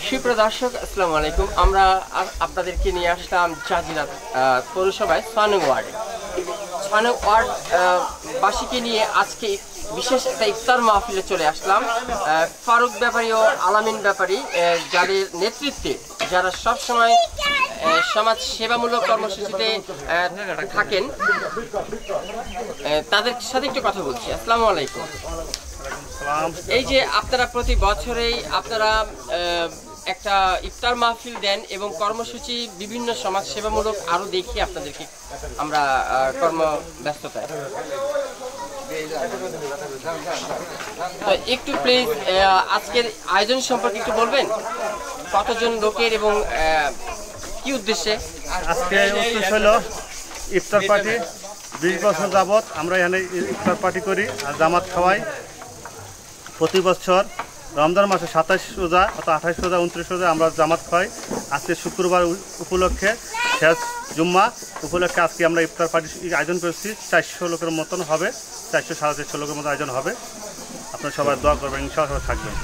সুপ্রিয় দর্শক, আসসালামু আলাইকুম। আমরা আপনাদেরকে নিয়ে আসলাম জাজিরা পৌরসভায় 6 নং ওয়ার্ডে। 6 নং ওয়ার্ড বাসীকে নিয়ে আজকে বিশেষ একটা ইফতার মাহফিলে চলে আসলাম। ফারুক ব্যাপারী ও আলামিন ব্যাপারী, যাদের নেতৃত্বে, যারা সবসময় সমাজ সেবামূলক কর্মসূচিতে থাকেন, তাদের সাথে একটু কথা বলছি। আসসালামু আলাইকুম। এই যে আপনারা প্রতি বছরেই আপনারা একটা ইফতার মাহফিল দেন এবং কর্মসূচি বিভিন্ন সমাজ সেবামূলক আরো দেখি আপনাদেরকে আমরা কর্মব্যস্ততায়, তো একটু প্লিজ আজকের আয়োজন সম্পর্কে একটু বলবেন, কতজন লোকের এবং কি উদ্দেশ্যে? আজকে উদ্দেশ্য হলো ইফতার পার্টি। 20 বছর যাবৎ আমরা এখানে ইফতার পার্টি করি আর জামাত খাওয়াই। প্রতি বছর রমজান মাসে 27 রোজা, অর্থাৎ 28 রোজা, 29 রোজা আমরা জামাত খাওয়াই। আজকে শুক্রবার উপলক্ষে, শেষ জুম্মা উপলক্ষে আজকে আমরা ইফতার পার্টি আয়োজন করেছি। 400 লোকের মতন হবে, 400 সাড়ে 400 লোকের মতো আয়োজন হবে। আপনারা সবাই দোয়া করবেন, ইনশাআল্লাহ থাকবেন।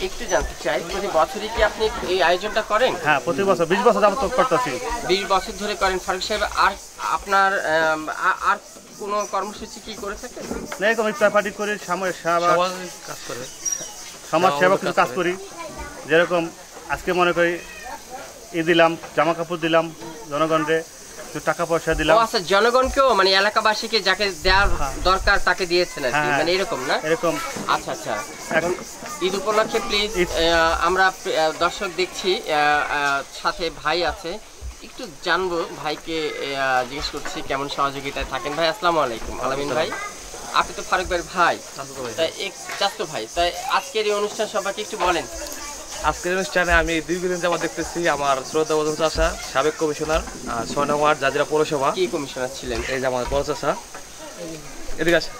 একটু জানতে চাই, প্রতি বছরই কি আপনি এই আয়োজনটা করেন? হ্যাঁ, প্রতি বছর 20 বছর যাবত করতেছি। 20 বছর ধরে করেন ফারুক সাহেব। আর আপনার আর কোনো কর্মসূচি কি করে থাকেন? না, এরকম ইফতার পার্টি করে সমাজ সেবা কিছু কাজ করি। যেরকম আজকে মনে করি দিলাম, জামা কাপড় দিলাম, জনগণকে টাকা পয়সা দিলাম। আচ্ছা, জনগণকেও মানে এলাকাবাসীকে যাকে দেওয়ার দরকার তাকে দিয়েছেন আর কি, মানে এরকম না? এরকম। আচ্ছা আচ্ছা। এখন ঈদ উপলক্ষে প্লিজ, আমরা দর্শক দেখছি সাথে ভাই আছে, একটু জানবো, ভাইকে জিজ্ঞেস করছি কেমন সহযোগিতায় থাকেন। ভাই আসসালামু আলাইকুম। আলামিন ভাই, আপনি তো ফারুক ভাইয়ের ভাই, চাচতো ভাই, তাই আজকের এই অনুষ্ঠান সম্পর্কে একটু বলেন। আজকের অনুষ্ঠানে আমি দীর্ঘদিন যাবত দেখতেছি আমার শ্রদ্ধা বদল চাচা, সাবেক কমিশনার 6 নং ওয়ার্ড জাজিরা পৌরসভা। কি কমিশনার ছিলেন? এই যে আমার বড় চাচা, এদিকে আসে,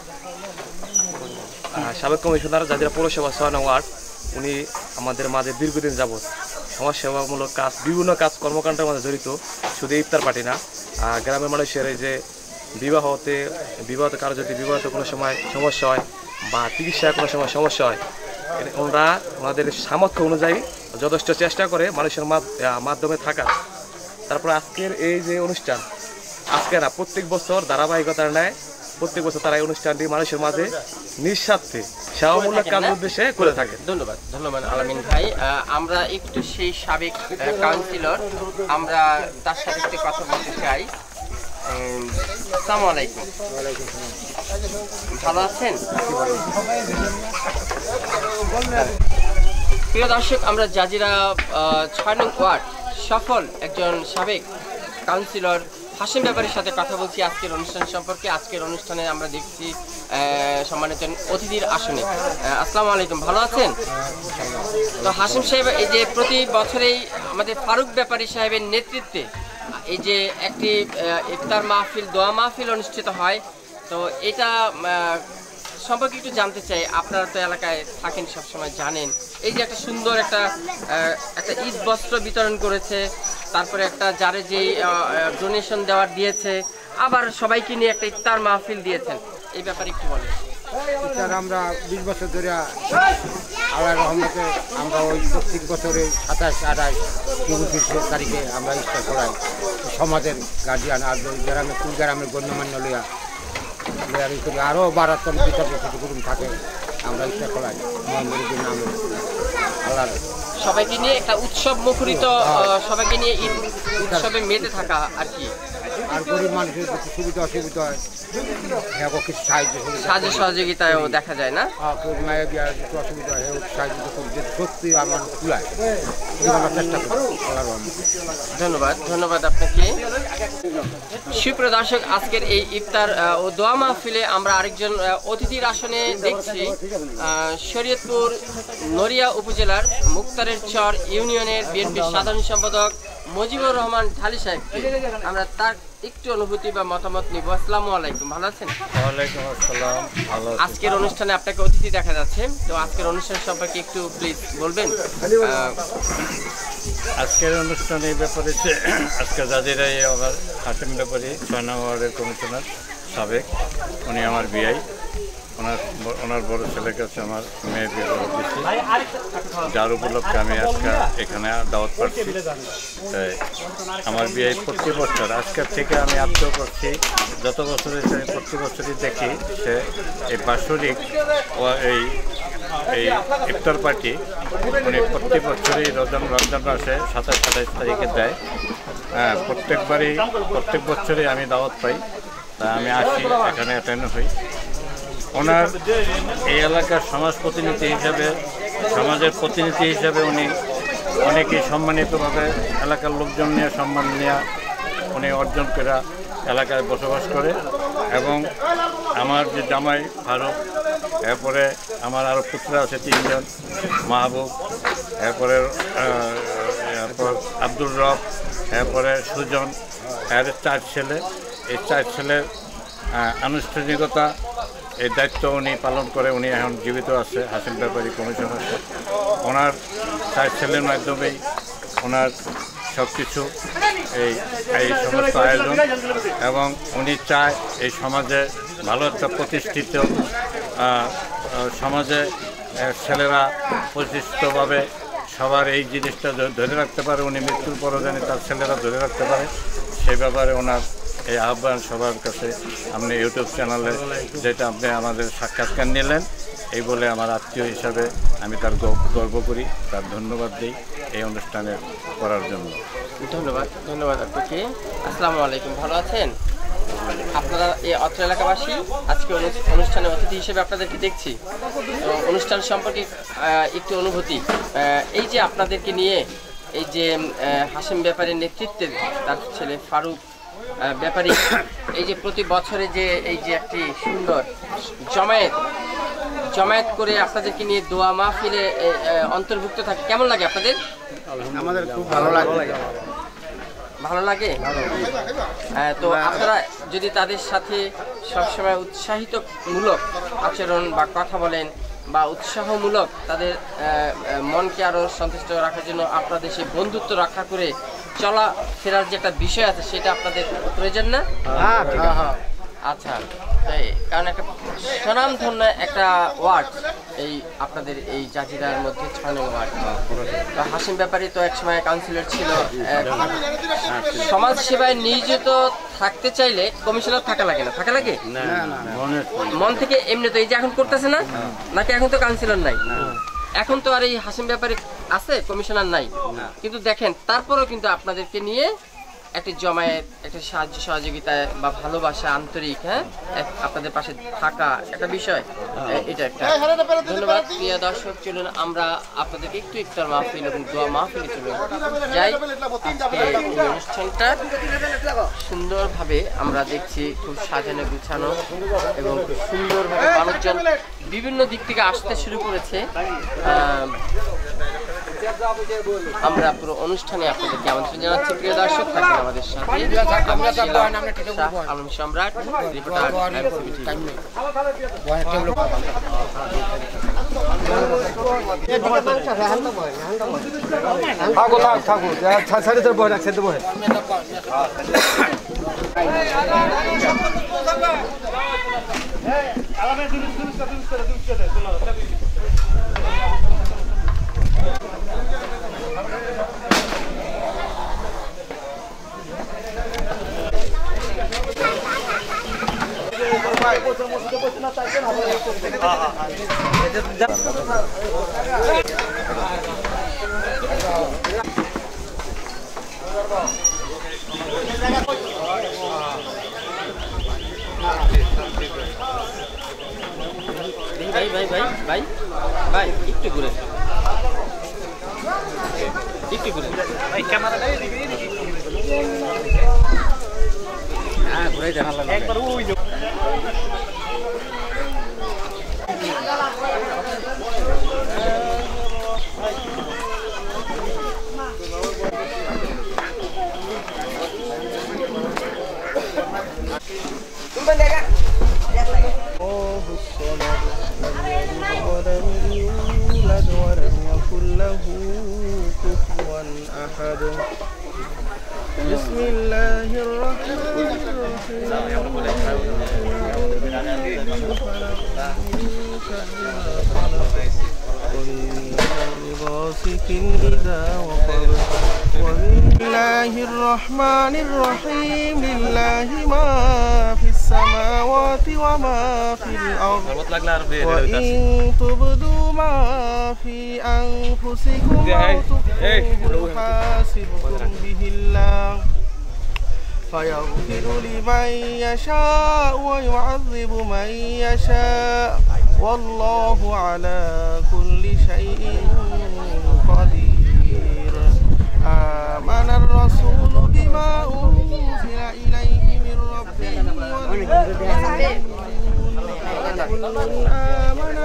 সাবেক কমিশনার জাজিরা পৌরসভা 6 নং ওয়ার্ড। উনি আমাদের মাঝে দীর্ঘদিন যাবত সমাজসেবামূলক কাজ, বিভিন্ন কাজ কর্মকাণ্ডের মাঝে জড়িত। শুধু ইফতার পার্টি না, গ্রামের মানুষের এই যে বিবাহতে কারো যদি বিবাহতে কোনো সময় সমস্যা হয় বা চিকিৎসায় কোনো সময় সমস্যা হয়, ওনাদের সামর্থ্য অনুযায়ী যথেষ্ট চেষ্টা করে মানুষের মাধ্যমে থাকা। তারপর আজকের এই যে অনুষ্ঠান, আজকে না প্রত্যেক বছর ধারাবাহিকতার ন্যায় প্রত্যেক বছর তারা এই অনুষ্ঠানটি মানুষের মাঝে নিঃস্বার্থে সেবামূলক কাজের উদ্দেশ্যে করে থাকে। ধন্যবাদ, ধন্যবাদ আলামিন ভাই। আমরা একটু সেই সাবেক কাউন্সিলর, আমরা তার সাথে একটু কথা বলতে চাই। আসসালামু আলাইকুম। ভালো আছেন? প্রিয় দর্শক, আমরা জাজিরা 6 নং ওয়ার্ড সফল একজন সাবেক কাউন্সিলর হাশিম ব্যাপারীর সাথে কথা বলছি আজকের অনুষ্ঠান সম্পর্কে। আজকের অনুষ্ঠানে আমরা দেখছি সম্মানিত অতিথির আসনে। আসসালামু আলাইকুম, ভালো আছেন? তো হাশিম সাহেব, এই যে প্রতি বছরেই আমাদের ফারুক ব্যাপারী সাহেবের নেতৃত্বে এই যে একটি ইফতার মাহফিল, দোয়া মাহফিল অনুষ্ঠিত হয়, তো এটা সম্পর্কে একটু জানতে চাই। আপনারা তো এলাকায় থাকেন, সবসময় জানেন। এই যে একটা সুন্দর একটা ঈদ বস্ত্র বিতরণ করেছে, তারপরে একটা যারে যে ডোনেশন দেওয়ার দিয়েছে, আবার সবাইকে নিয়ে একটা ইফতার মাহফিল দিয়েছেন, এই ব্যাপারে একটু বলেন। ইফতার আমরা 20 বছর ধরে আল্লাহর রহমতে আমরা ওই প্রত্যেক বছরে 27, 28, 29 তারিখে আমরা ইফতার করাই। সমাজের গার্জিয়ান আর গ্রামের কুল গ্রামের গণ্যমান্য লইয়া করি। আরও 12জন বিতর্ক থাকে, আমরা ইফতার করাই মোহাম্মদের নামে। আল্লাহর সবাইকে নিয়ে একটা উৎসব মুখরিত, সবাইকে নিয়ে ঈদ উৎসবে মেতে থাকা আর কি। আর গরিব মানুষের কিছু সুবিধা অসুবিধা হয়, কিছু সাহায্য সহযোগিতায়ও দেখা যায় না? মায়ের বিয়ার কিছু অসুবিধা হয়, সাহায্য সত্যি আমার কুলায় চেষ্টা করি। ধন্যবাদ, ধন্যবাদ আপনাকে। সুপ্রিয় দর্শক, আজকের এই ইফতার ও দোয়া মাহফিলে আমরা আরেকজন অতিথির আসনে দেখছি শরীয়তপুর নড়িয়া উপজেলার মুক্তারের চর ইউনিয়নের বিএনপির সাধারণ সম্পাদক মুজিবুর রহমান ঢালি সাহেব। আমরা তার একটু অনুভূতি বা মতামত নিব। আসসালামু আলাইকুম, ভালো আছেন? ওয়ালাইকুম আসসালাম, ভালো। আজকের অনুষ্ঠানে আপনাকে অতিথি দেখা যাচ্ছে, তো আজকের অনুষ্ঠান সম্পর্কে একটু প্লিজ বলবেন। আজকের অনুষ্ঠানের ব্যাপারে আজকে জাজিরায় আমার হাশিম ব্যাপারী 6 নং ওয়ার্ডের কমিশনার সাবেক, উনি আমার বিআই। ওনার বড় ছেলের কাছে আমার মেয়ের বিবাহ দিচ্ছি, যার উপলক্ষে আমি আজকে এখানে দাওয়াত পাচ্ছি। আমার বিয়ে প্রতি বছর আজকের থেকে আমি আত্মীয় করছি, যত বছর আমি প্রতি বছরই দেখি সে এই বাৎসরিক এই ইফতার পার্টি উনি প্রতি বছরই রমজান মাসে 27-28 তারিখে দেয়। হ্যাঁ, প্রত্যেক বছরই আমি দাওয়াত পাই, তা আমি আসি, এখানে অ্যাটেন্ড হই। ওনার এই এলাকার সমাজের প্রতিনিধি হিসেবে উনি অনেকেই সম্মানিতভাবে এলাকার লোকজন নিয়ে সম্মান নিয়ে উনি অর্জন করে এলাকায় বসবাস করে। এবং আমার যে জামাই ফারুক, এরপরে আমার আরও পুত্র আছে 3 জন, মাহবুব, এরপর আব্দুল রব, এরপরে সুজন, এর 4 ছেলে। এই 4 ছেলের আনুষ্ঠানিকতা এই দায়িত্ব উনি পালন করে। উনি এখন জীবিত আছে, হাসিম ব্যাপারী কমিশন আছে। ওনার 4 ছেলের মাধ্যমেই ওনার সব কিছু এই সমস্ত আয়োজন, এবং উনি চায় এই সমাজে ভালো একটা প্রতিষ্ঠিত সমাজে ছেলেরা প্রতিষ্ঠিতভাবে সবার এই জিনিসটা ধরে রাখতে পারে। উনি মৃত্যুর পরও যেন তার ছেলেরা ধরে রাখতে পারে, সেই ব্যাপারে ওনার এই আহ্বান সবার কাছে। আপনি ইউটিউব চ্যানেলে যেটা আপনি আমাদের সাক্ষাৎকার নিলেন, এই বলে আমার আত্মীয় হিসাবে আমি তার গর্ব করি, তার ধন্যবাদ দিই এই অনুষ্ঠানে করার জন্য। ধন্যবাদ আপনাকে। আসসালামু আলাইকুম, ভালো আছেন আপনারা? এই অত্র এলাকাবাসী আজকে অনুষ্ঠানে অতিথি হিসেবে আপনাদেরকে দেখছি, তো অনুষ্ঠান সম্পর্কে একটু অনুভূতি। এই যে আপনাদেরকে নিয়ে এই যে হাসিম ব্যাপারীর নেতৃত্বে তার ছেলে ফারুক ব্যাপারী এই যে প্রতি বছরে যে এই যে একটি সুন্দর জমায়েত করে আপনাদেরকে নিয়ে দোয়া মাহফিলে অন্তর্ভুক্ত থাকে, কেমন লাগে আপনাদের? আমাদের খুব ভালো লাগে। তো আপনারা যদি তাদের সাথে সবসময় উৎসাহিতমূলক আচরণ বা কথা বলেন বা উৎসাহমূলক তাদের মনকে আরও সন্তুষ্ট রাখার জন্য আপনাদের সেই বন্ধুত্ব রক্ষা করে চলা ফেরার যে একটা বিষয় আছে, সেটা আপনাদের প্রয়োজন না? আচ্ছা, কারণ একটা স্বনামধন্য একটা ওয়ার্ড এই আপনাদের এই জাজিরার মধ্যে 6 নং ওয়ার্ড। তো হাসিম ব্যাপারী তো একসময় কাউন্সিলর ছিল। সমাজ সেবায় নিয়োজিত থাকতে চাইলে কমিশনার থাকা লাগে না? থাকা লাগে মন থেকে এমনি। তো এই যে এখন করতেছে না, নাকি এখন তো কাউন্সিলর নাই? এখন তো আর এই হাসিম ব্যাপারী আছে, কমিশনার নাই, কিন্তু দেখেন তারপরেও কিন্তু আপনাদেরকে নিয়ে একটি জমায়েত, একটা সাহায্য সহযোগিতা বা ভালোবাসা, আন্তরিক, হ্যাঁ, আপনাদের পাশে থাকা একটা বিষয়, এটা একটা। ধন্যবাদ প্রিয় দর্শক, চলুন আমরা আপনাদেরকে একটু ইফতার মাহফিল এবং দোয়া মাহফিলে চলুন যাই। এই অনুষ্ঠানটা সুন্দরভাবে আমরা দেখছি, খুব সাজানো গুছানো এবং খুব সুন্দরভাবে মানুষজন বিভিন্ন দিক থেকে আসতে শুরু করেছে। আমরা পুরো অনুষ্ঠানে আপনাদেরকে আমন্ত্রণ জানাচ্ছি। প্রিয় দর্শক, থাকেন আমাদের সাথে। আলম সম্রাট, রিপোর্টার ভাই একটু ঘুরে ঘুরে দেখা একবার ওই بسم الله الرحمن الرحيم الله الرحمن الرحيم لله ما في السماوات وما في الأرض وإن تبدوا ما في أنفسكم أو تخفوه يحاسبكم به الله فيغفر لمن يشاء ويعذب من يشاء والله على كل شيء قدير آمن الرسول بما أنزل إليه من ربه والمؤمنون آمن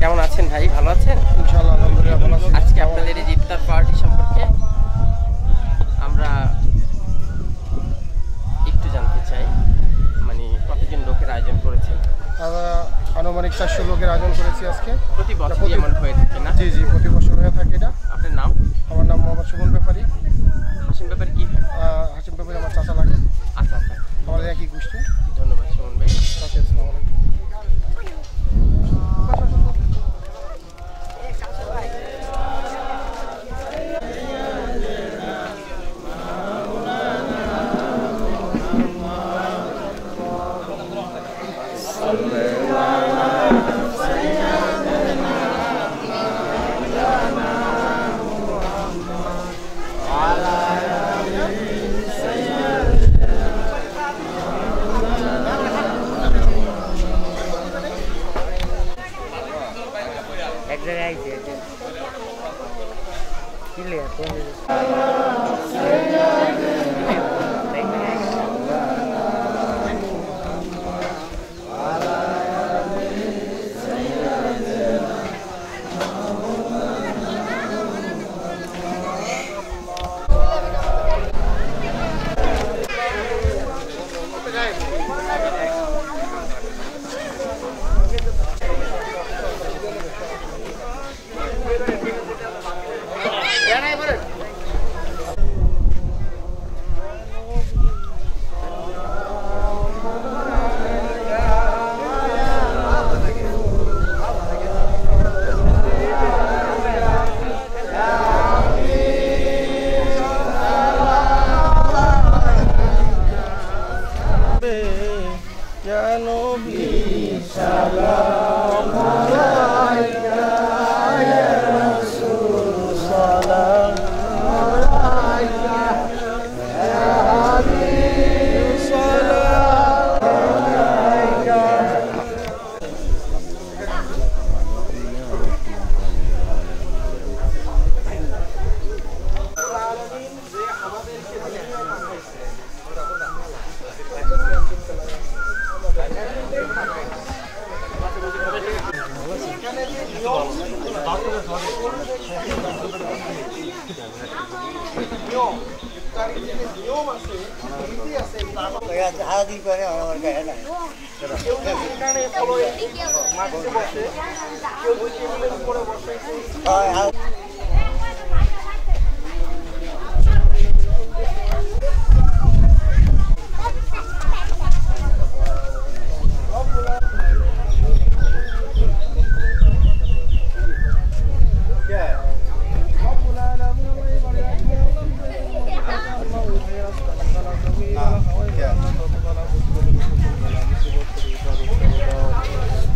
কেমন আছেন ভাই? ভালো আছেন? ইনশাআল্লাহ আলহামদুলিল্লাহ ভালো আছি। আজকে আপনাদের এই ইফতার পার্টি সম্পর্কে আমরা একটু জানতে চাই, মানে কতজন লোকের আয়োজন করেছেন? আমরা আনুমানিক 400 লোকের আয়োজন করেছি আজকে। প্রতি বছর এমন হয়ে থাকে না? জি জি, প্রতি বছর হয়ে থাকে এটা। আপনার নাম? আমার নাম মোহাম্মদ সুমন ব্যাপারী। হাসিম ব্যাপারী কি? হাসিম ব্যাপারী আমার চাচা লাগে। আচ্ছা আচ্ছা, আমাদের একই গোষ্ঠী। ধন্যবাদ সুমন ভাই। আসসালামু আলাইকুম।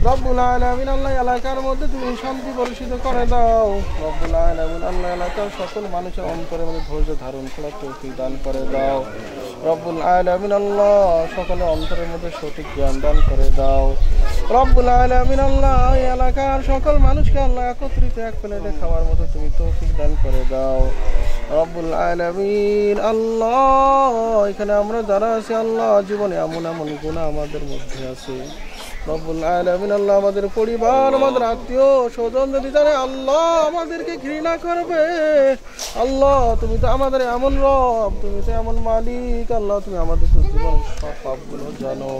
রব্বুল আলামিন আল্লাহ এলাকার মধ্যে তুমি শান্তি পরিষদ করে দাও। রব্বুল আলামিন আল্লাহ এলাকার সকল মানুষের অন্তরের মধ্যে ধৈর্য ধারণ করার তৌফিক দান করে দাও। রব্বুল আলামিন আল্লাহ সকলে অন্তরের মধ্যে সঠিক জ্ঞান দান করে দাও। রব্বুল আলামিন আল্লাহ এই এলাকার সকল মানুষকে আল্লাহ একত্রিত এক প্লেটে খাওয়ার মতো তুমি তৌফিক দান করে দাও। রব্বুল আলামিন আল্লাহ এখানে আমরা যারা আছি আল্লাহ জীবনে এমন এমন গুনাহ আমাদের মধ্যে আছে রব্বুল আলামিন আল্লাহ আমাদের পরিবার আমাদের আত্মীয় স্বজন যদি জানে আল্লাহ আমাদেরকে ঘৃণা করবে। আল্লাহ তুমি তো আমাদের এমন রব, তুমি তো এমন মালিক আল্লাহ, তুমি আমাদের জীবনের সব পাপগুলো জানো।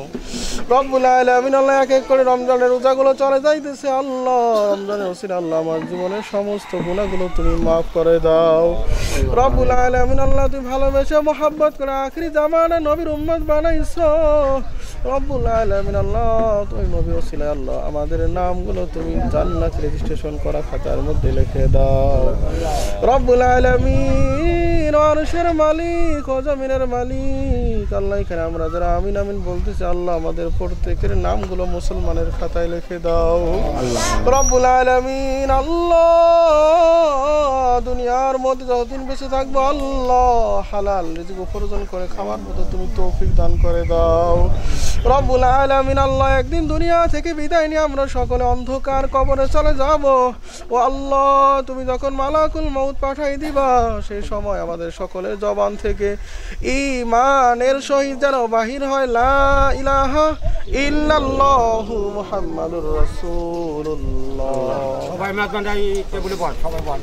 রব্বুল আলামিন আল্লাহ এক এক করে রমজানের রোজাগুলো চলে যাইতেছে আল্লাহ, রমজানের ওসিলা আল্লাহ আমার জীবনের সমস্ত গুনাহগুলো তুমি মাফ করে দাও। রব্বুল আলামিন আল্লাহ তুমি ভালোবেসে মোহাব্বত করে আখিরি জামানা নবীর উম্মত বানাইছো। রব্বুল আলামিন আল্লাহ তুমি নবী ওসিলা আল্লাহ আমাদের নামগুলো তুমি জান্নাত রেজিস্ট্রেশন করা খাতার মধ্যে লিখে দাও। রব্বুল আলামিন আরশের মালিক ও জমিনের মালিক আল্লাহ এখানে আমরা যারা আমিন আমিন বলতেছি আল্লাহ আমাদের প্রত্যেকের নামগুলো মুসলমানের খাতায় লিখে দাও। রব্বুল আলামিন আল্লাহ দুনিয়ার মধ্যে যতদিন বেঁচে থাকবো আল্লাহ হালাল রিজিক উপার্জন করে খাওয়ার মতো তুমি তৌফিক দান করে দাও। রব্বুল আলামিন আল্লাহ একদিন দুনিয়া থেকে বিদায় নিয়ে আমরা সকলে অন্ধকার কবরে চলে যাব। ও আল্লাহ তুমি যখন মালাকুল মউত পাঠাই দিবা সেই সময় আমাদের সকলের জবান থেকে ঈমানের সহিত যেন বাহির হয় লা ইলাহা ইল্লাল্লাহু মুহাম্মাদুর রাসূলুল্লাহ। সবাই মাঝখানটাই টেবিলে বল, সবাই বল।